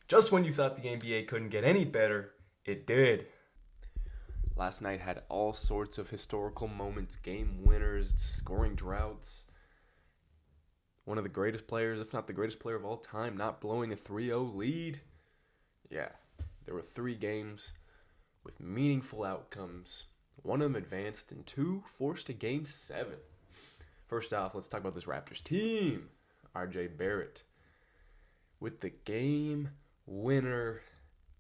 Just when you thought the NBA couldn't get any better, it did. Last night had all sorts of historical moments, game winners, scoring droughts. One of the greatest players, if not the greatest player of all time, not blowing a 3-0 lead. Yeah, there were 3 games with meaningful outcomes. One of them advanced and 2 forced a game 7. First off, let's talk about this Raptors team. RJ Barrett with the game winner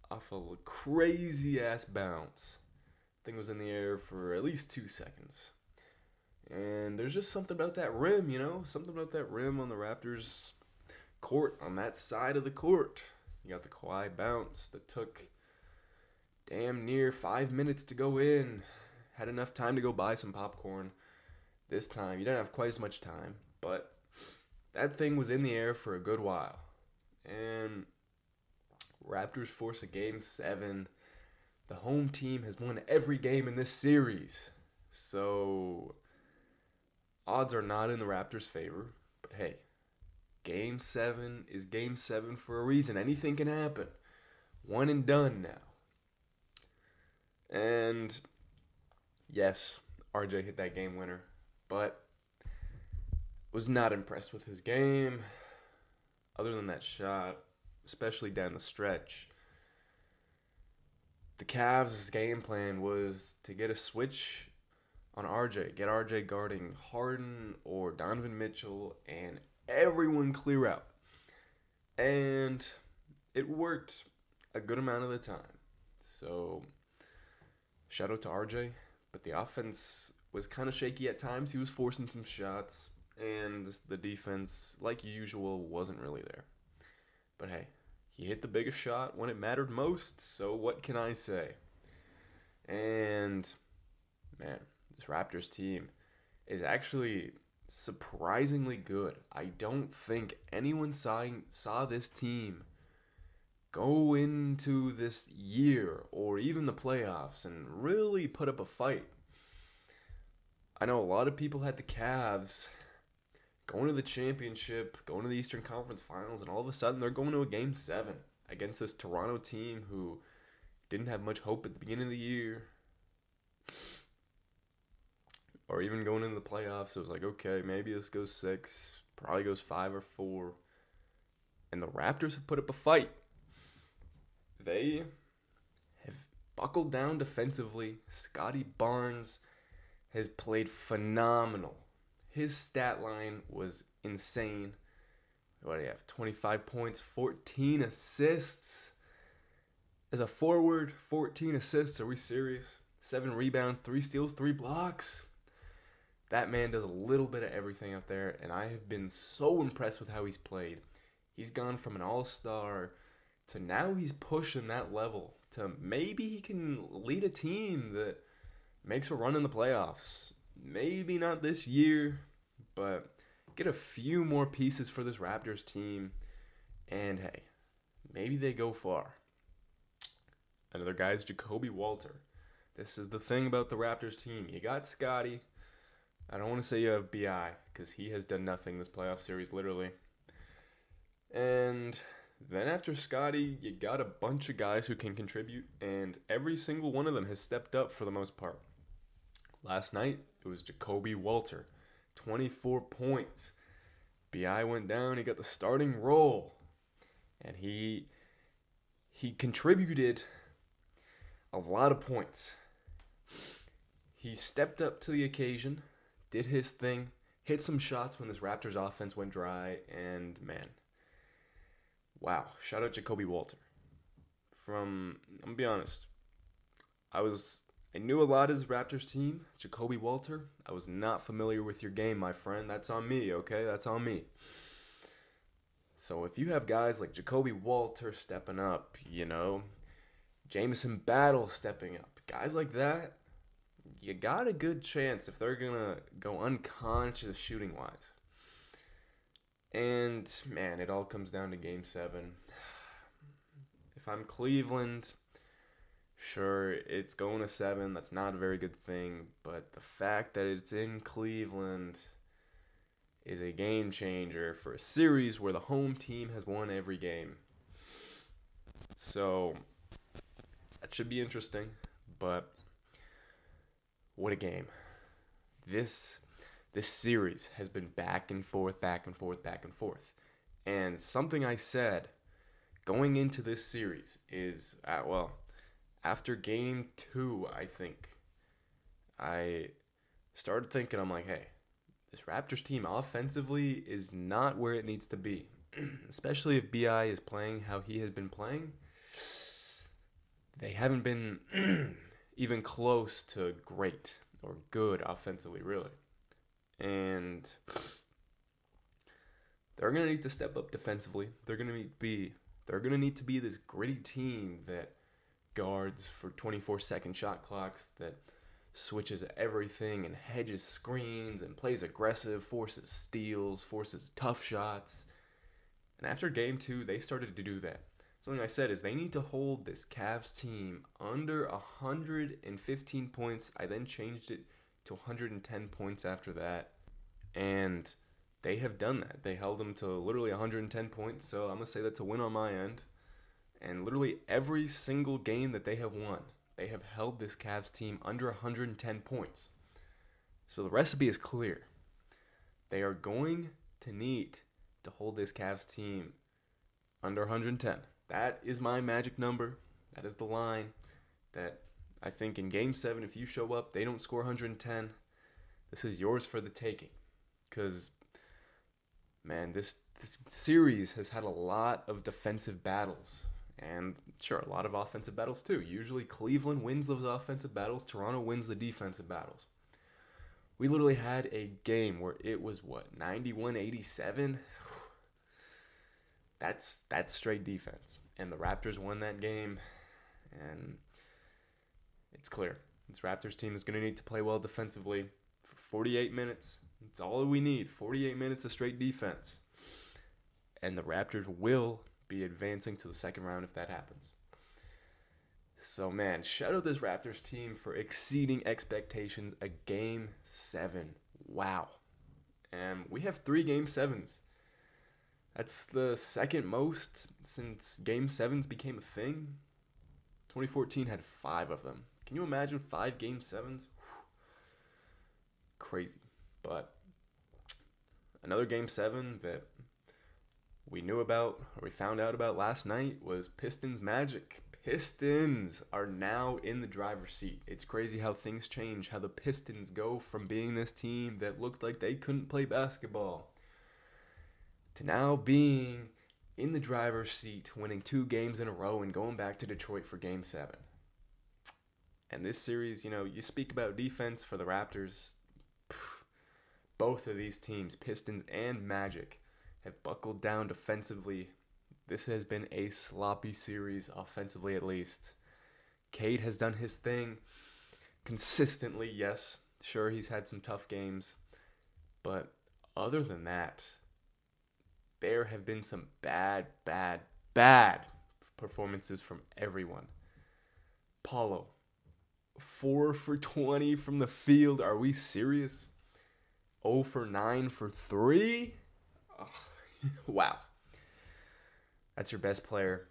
off a crazy ass bounce. Thing was in the air for at least 2 seconds. And there's just something about that rim, Something about that rim on the Raptors court, on that side of the court. You got the Kawhi bounce that took damn near 5 minutes to go in. Had enough time to go buy some popcorn. This time, you didn't have quite as much time, but that thing was in the air for a good while. And Raptors force a game 7. The home team has won every game in this series. So, odds are not in the Raptors' favor. But hey, game 7 is game 7 for a reason. Anything can happen. One and done now. And yes, RJ hit that game winner, but was not impressed with his game. Other than that shot, especially down the stretch, the Cavs' game plan was to get a switch on RJ, get RJ guarding Harden or Donovan Mitchell, and everyone clear out. And it worked a good amount of the time. So, shout out to RJ, but the offense was kind of shaky at times. He was forcing some shots, and the defense, like usual, wasn't really there. But hey, he hit the biggest shot when it mattered most, so what can I say? And, man, this Raptors team is actually surprisingly good. I don't think anyone saw this team go into this year or even the playoffs and really put up a fight. I know a lot of people had the Cavs going to the championship, going to the Eastern Conference Finals, and all of a sudden they're going to a game 7 against this Toronto team who didn't have much hope at the beginning of the year. Or even going into the playoffs, it was like, okay, maybe this goes 6, probably goes 5 or 4. And the Raptors have put up a fight. They have buckled down defensively. Scotty Barnes has played phenomenal. His stat line was insane. What do you have? 25 points, 14 assists. As a forward, 14 assists. Are we serious? 7 rebounds, 3 steals, 3 blocks. That man does a little bit of everything out there, and I have been so impressed with how he's played. He's gone from an all-star to now he's pushing that level to maybe he can lead a team that makes a run in the playoffs. Maybe not this year, but get a few more pieces for this Raptors team, and hey, maybe they go far. Another guy is Jacoby Walter. This is the thing about the Raptors team. You got Scotty. I don't want to say you have BI because he has done nothing this playoff series, literally. And then after Scotty, you got a bunch of guys who can contribute, and every single one of them has stepped up for the most part. Last night, it was Jacoby Walter, 24 points. BI went down, he got the starting role, and he contributed a lot of points. He stepped up to the occasion, did his thing, hit some shots when this Raptors offense went dry, and man, wow, shout out Jacoby Walter. I'm gonna be honest, I knew a lot of this Raptors team. Jacoby Walter, I was not familiar with your game, my friend. That's on me, okay? That's on me. So if you have guys like Jacoby Walter stepping up, Jamison Battle stepping up, guys like that, you got a good chance if they're going to go unconscious shooting-wise. And, man, it all comes down to Game 7. If I'm Cleveland, sure, it's going to 7. That's not a very good thing. But the fact that it's in Cleveland is a game changer for a series where the home team has won every game. So that should be interesting, but what a game. This series has been back and forth, back and forth, back and forth. And something I said going into this series is, after game 2, I think, I started thinking, I'm like, hey, this Raptors team offensively is not where it needs to be. Especially if BI is playing how he has been playing. They haven't been even close to great or good offensively, really. And they're going to need to step up defensively. They're going to need to be this gritty team that guards for 24-second shot clocks, that switches everything and hedges screens and plays aggressive, forces steals, forces tough shots. And after game 2, they started to do that. Something I said is they need to hold this Cavs team under 115 points. I then changed it to 110 points after that. And they have done that. They held them to literally 110 points. So I'm going to say that's a win on my end. And literally every single game that they have won, they have held this Cavs team under 110 points. So the recipe is clear. They are going to need to hold this Cavs team under 110. That is my magic number. That is the line that I think in Game 7, if you show up, they don't score 110, this is yours for the taking. Because, man, this series has had a lot of defensive battles. And sure, a lot of offensive battles too. Usually Cleveland wins those offensive battles. Toronto wins the defensive battles. We literally had a game where it was, 91-87? That's straight defense. And the Raptors won that game. And it's clear. This Raptors team is going to need to play well defensively for 48 minutes. That's all we need. 48 minutes of straight defense. And the Raptors will be advancing to the second round if that happens. So, man, shout out this Raptors team for exceeding expectations a Game 7. Wow. And we have 3 Game 7s. That's the second most since Game 7s became a thing. 2014 had 5 of them. Can you imagine 5 Game 7s? Crazy. But another Game 7 that we knew about, or we found out about last night, was Pistons Magic. Pistons are now in the driver's seat. It's crazy how things change, how the Pistons go from being this team that looked like they couldn't play basketball to now being in the driver's seat, winning 2 games in a row and going back to Detroit for Game 7. And this series, you speak about defense for the Raptors. Both of these teams, Pistons and Magic, have buckled down defensively. This has been a sloppy series, offensively at least. Cade has done his thing consistently, yes. Sure, he's had some tough games. But other than that, there have been some bad performances from everyone. Paulo, 4 for 20 from the field. Are we serious? 0 for 9 for 3? Oh, wow. That's your best player.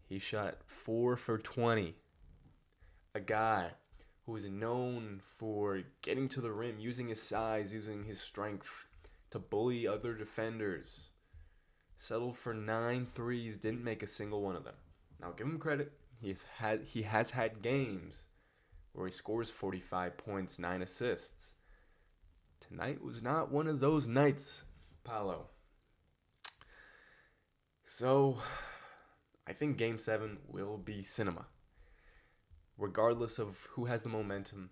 He shot 4 for 20. A guy who is known for getting to the rim, using his size, using his strength to bully other defenders. Settled for 9 threes, didn't make a single one of them. Now give him credit. He has had games where he scores 45 points, 9 assists. Tonight was not one of those nights, Paolo. So, I think Game 7 will be cinema. Regardless of who has the momentum,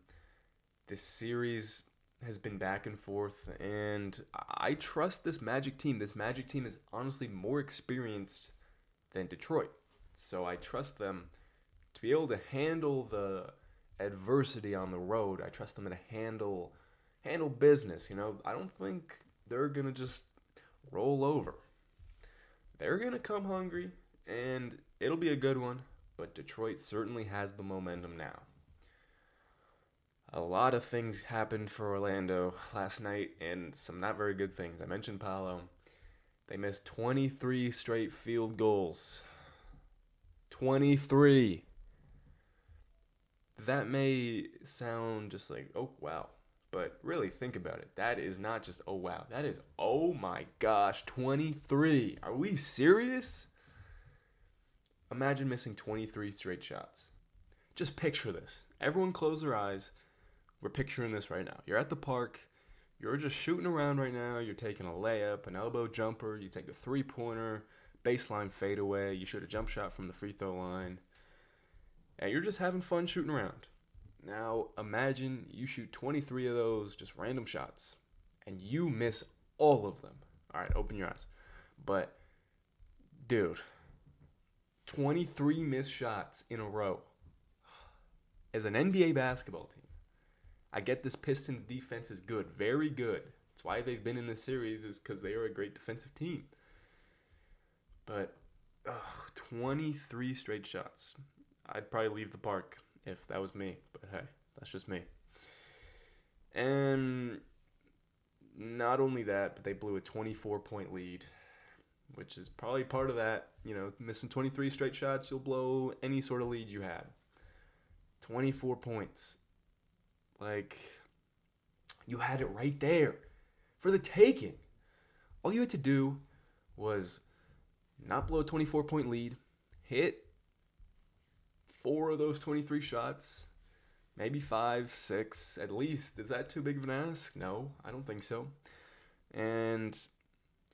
this series has been back and forth, and I trust this Magic team. This Magic team is honestly more experienced than Detroit. So I trust them to be able to handle the adversity on the road. I trust them to handle business. I don't think they're going to just roll over. They're going to come hungry, and it'll be a good one, but Detroit certainly has the momentum now. A lot of things happened for Orlando last night, and some not very good things. I mentioned Paolo. They missed 23 straight field goals. 23. That may sound just like, oh, wow. But really, think about it. That is not just, oh, wow. That is, oh my gosh, 23. Are we serious? Imagine missing 23 straight shots. Just picture this. Everyone close their eyes. We're picturing this right now. You're at the park. You're just shooting around right now. You're taking a layup, an elbow jumper. You take a three-pointer, baseline fadeaway. You shoot a jump shot from the free throw line. And you're just having fun shooting around. Now, imagine you shoot 23 of those just random shots, and you miss all of them. All right, open your eyes. But, dude, 23 missed shots in a row. As an NBA basketball team, I get this Pistons defense is good, very good. That's why they've been in this series, is because they are a great defensive team. But 23 straight shots. I'd probably leave the park if that was me. But hey, that's just me. And not only that, but they blew a 24-point lead, which is probably part of that. You know, missing 23 straight shots, you'll blow any sort of lead you had. 24 points. Like, you had it right there for the taking. All you had to do was not blow a 24-point lead, hit 4 of those 23 shots, maybe 5, 6 at least. Is that too big of an ask? No, I don't think so. And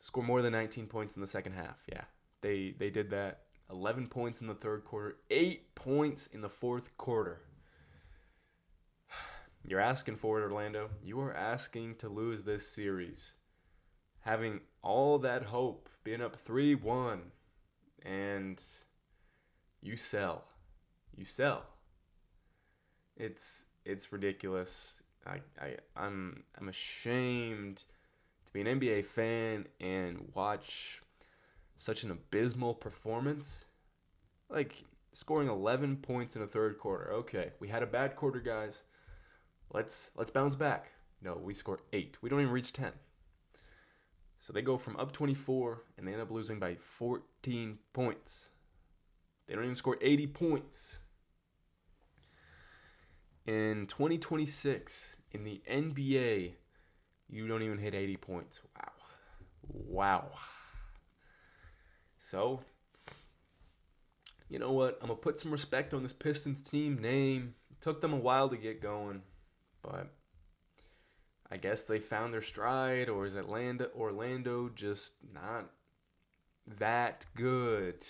score more than 19 points in the second half. Yeah, they did that. 11 points in the third quarter, 8 points in the fourth quarter. You're asking for it, Orlando. You are asking to lose this series. Having all that hope, being up 3-1, and you sell. You sell. It's ridiculous. I'm ashamed to be an NBA fan and watch such an abysmal performance. Like, scoring 11 points in the third quarter. Okay, we had a bad quarter, guys. Let's bounce back. No, we score 8. We don't even reach 10. So they go from up 24, and they end up losing by 14 points. They don't even score 80 points. In 2026, in the NBA, you don't even hit 80 points. Wow. So, you know what? I'm going to put some respect on this Pistons team name. It took them a while to get going, but I guess they found their stride, or is Orlando just not that good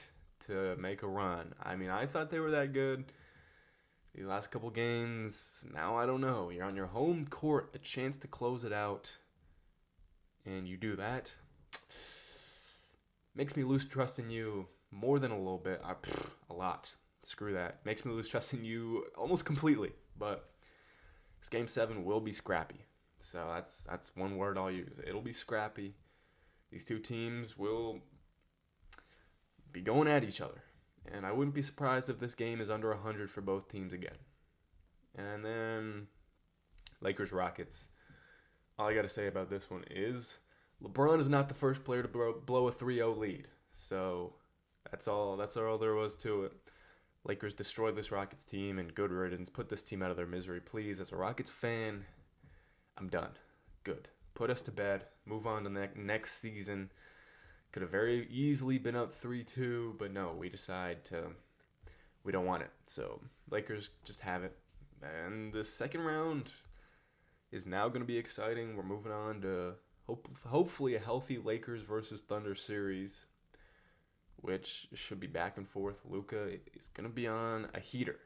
to make a run? I mean, I thought they were that good the last couple games. Now I don't know. You're on your home court, a chance to close it out, and you do that. Makes me lose trust in you more than a little bit. A lot. Screw that. Makes me lose trust in you almost completely. But this Game 7 will be scrappy. So that's one word I'll use. It'll be scrappy. These two teams will be going at each other. And I wouldn't be surprised if this game is under 100 for both teams again. And then Lakers-Rockets. All I got to say about this one is LeBron is not the first player to blow a 3-0 lead. So that's all there was to it. Lakers destroyed this Rockets team, and good riddance. Put this team out of their misery, please. As a Rockets fan, I'm done. Good. Put us to bed. Move on to next season. Could have very easily been up 3-2, but no, we don't want it. So Lakers just have it. And the second round is now going to be exciting. We're moving on to hopefully a healthy Lakers versus Thunder series, which should be back and forth. Luka is going to be on a heater.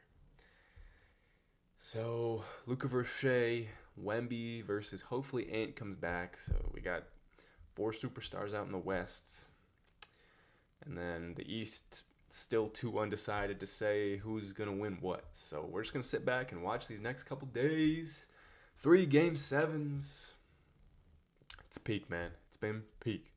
So Luka versus Shea, Wemby versus hopefully Ant comes back. So we got 4 superstars out in the West. And then the East, still too undecided to say who's going to win what. So we're just going to sit back and watch these next couple days. 3 Game 7s. It's peak, man. It's been peak.